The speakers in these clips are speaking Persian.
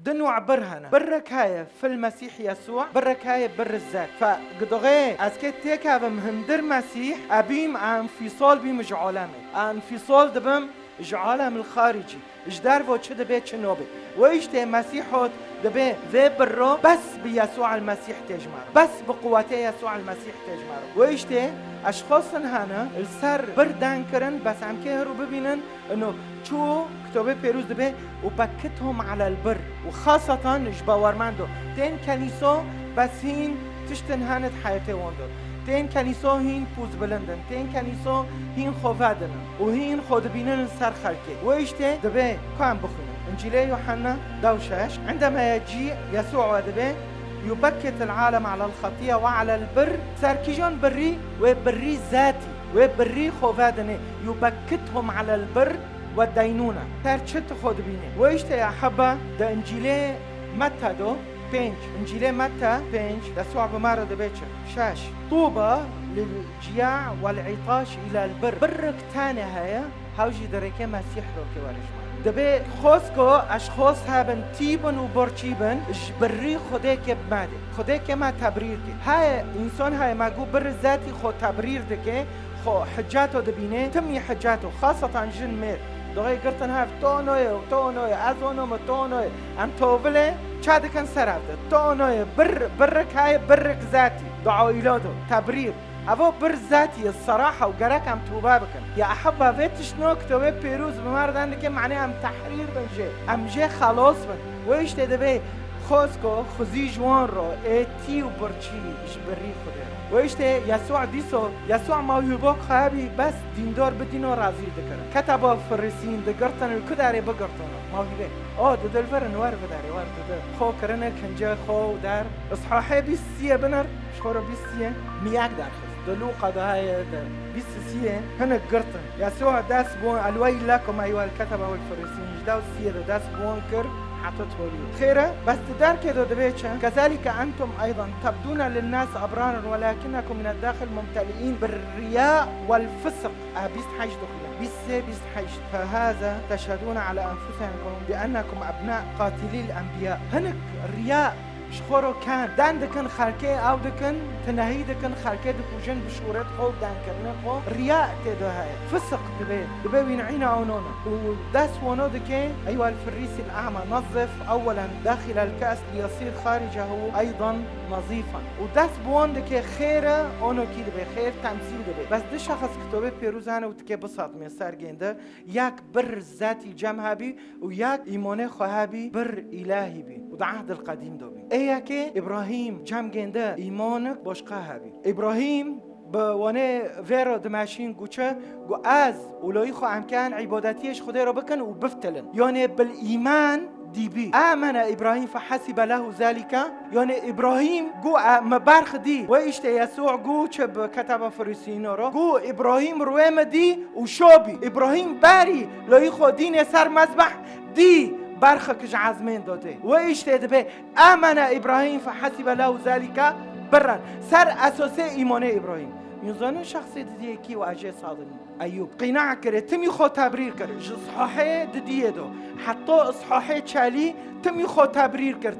دنوع برهنة برك هاي في المسيح يسوع برك هاي بر الذات فقدغي اسكت تيكا بمهندر مسيح ابيم انفصال بيم جعالمي انفصال دبم جعالم الخارجي اجدار فو چه دبي چه نوبي ويشتي مسيحوت دبي ذي برو بس بيسوع المسيح تجمر بس بقوته يسوع المسيح تجمر ويشتي اشخاص هنا السر بردان كرن بس عم كهرو ببينن انه شو كتابه بيروز دبي وبكتهم على البر وخاصة جباورماندو تين كنيسو بس هين تشتن هانت حياتي واندو تين كنيسو هين بوز بلندن تين كنيسو هين خوفادن وهين خود بينن سر خلقي ويشتي دبي كان بخونن انجيلي يوحنا دوشاش عندما يجي يسوع ودبي يبكت العالم على الخطية وعلى البر ساركيجون بري وبري ذاتي وبري خوفادن يبكتهم على البر والدينونة ترچت خود بینه ویشته یا حبا ده انجیله متى دو بينج انجيلي متى بينج يسوع بمارة دبيتش شاش طوبى للجياع والعطاش الى البر برك تاني هيا هاوجي دريكي مسيح رو كي ورجمان دبي خوسكو اشخاص هابن تيبن و برچيبن جبري خودك بماده خودك ما تبرير كي هاي انسان هاي ماغو بر ذاتي خو تبرير دكي خو حجاته دبينه تمي حجاته خاصة جن مير دوغي قرتن هاف تونوي ازونو متونوي ام توبله چاد كان سرافته تونوي برك هاي برك ذاتي دعوا إلادو تبرير أبو بر ذاتي الصراحة وقراك عم توبا بكن يا أحبها فيتش نو كتوبي بيروز بماردان لكي معناه عم تحرير من جي عم جي خلاص من ويش تدبي خوزكو خزي جوان رو ايتي وبرچي جبري خده ويشته يسوع ديسو يسوع موهوبك خابي بس ديندار بدينو رازي دكر كتبا فرسين دقرتن الكداري بقرتن موهوبه دلفر نوار بداري وار خو كرنا كنجا خو دار اصحاحي بيسيه بنر شخورو بيسيه مياك دار دلو قضايا بيسيه هنا قرتن يسوع داس بون الويل لكم ايها الكتبه والفرسين جداو السيه داس بون كر حطته خيره بس تدار كده دبيتشا كذلك أنتم أيضا تبدون للناس أبرارا ولكنكم من الداخل ممتلئين بالرياء والفسق بيست حيش دخلا بيست حيش فهذا تشهدون على أنفسكم بأنكم أبناء قاتلي الأنبياء هنك الرياء شخورو كان دان دكن خالكي او دكن تنهي دكن خالكي دكوجن بشورت خو دان كرنا خو رياء تدو هاي فسق دبي وينعينا اونونا وداس ونو دكي ايها الفريسي الاعمى نظف اولا داخل الكاس ليصير خارجه ايضا نظيفا وداس بوان دكي خيره اونو كي دبي خير تمثيل دبي بس دي شخص كتوبه بيروزانه وتكي بساط من سرگنده ياك بر ذاتي جمع بي وياك ايمانه خوابي بر الهي بي وده عهد القديم دوبي ايه که ابراهیم جمع گنده ایمانک باشقه هبی ابراهیم به وانه ویرو دماشین گوچه گو از اولوی خو امکان عبادتیش خدا رو بکن و بفتلن یعنی بالایمان ديبي آمن إبراهيم فحسب له ذلك يعني إبراهيم جو مبارخ دي وإيشت يسوع جو شب كتب فريسينو رو جو إبراهيم روام دي وشوبي إبراهيم باري لو يخو دين سر مذبح دي برخك جعزمين دوتي وإيش تدبي آمن إبراهيم فحسب له ذلك برا سر أساسي إيمان إبراهيم يزانو شخصي دي كي واجه صادني أيوب قناع كره تمي خو تبرير كره صحاحي دي دو حتى اصحاحي تشالي تمي خو تبرير كر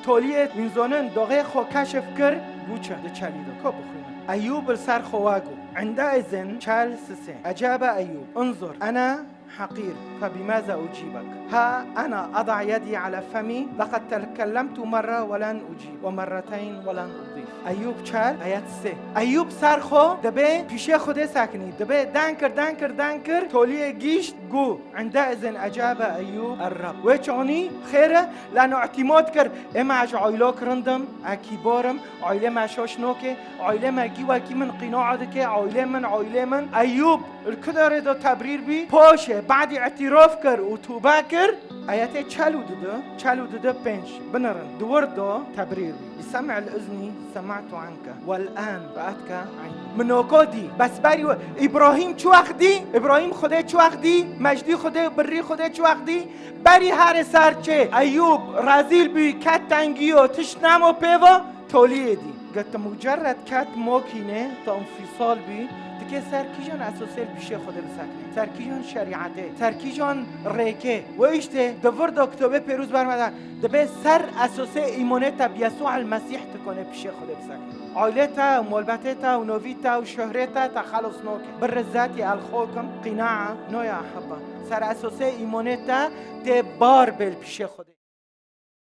توليت يزانن دغه خو كشف كر بوچه ده تشالي دو كو بخونا أيوب السر خواجو عندئذ تشال سسين أجاب أيوب انظر أنا حقير فبماذا أجيبك ها أنا أضع يدي على فمي لقد تكلمت مرة ولن أجيب ومرتين ولن أضيف أيوب چال آيات 3 أيوب سرخو دبي پیشه خوده ساکنی دبي دانكر تولي گیشت گو عندئذ أجاب أيوب الرب وچوني خيره لأنه اعتماد كر اما اج عائلة كرندم اكيبارم عائلة ما شاشنوكي عائلة ما جيوا كي من قناع دكي عائلة من أيوب الكدر دو تبرير بي باشه بعد اعتراف كر وتوبة كر آياتي چلو دده بنش بنرن دور دو تبرير بي بسمع الأذن سمعت عنك والآن رأتك عيني منوكو دي بس باري إبراهيم چو وقت دي إبراهيم خده چو وقت دي مجدي خده بري خده چو وقت دي باري هر سر چه أيوب رازيل بي كت تنگيو تشنمو پیوا توليه دي قلت مجرد كات موكينه تا انفصال بي تكي سركيجان اساسيل بشي خود بسکنه سرکیجان شریعته سرکیجان ریکه و ایشته دور دکتوبه پیروز برمدن دبه سر اساسه ایمانتا بیسوع المسیح تکنه بشي خود بسکنه عائلتا و مولبتتا و نوفيتا و شهرتا تخلص نوكي بالرزاتي الخوكم قناعة نويا حبا سر اساسه ایمانتا تبار بل بشي خود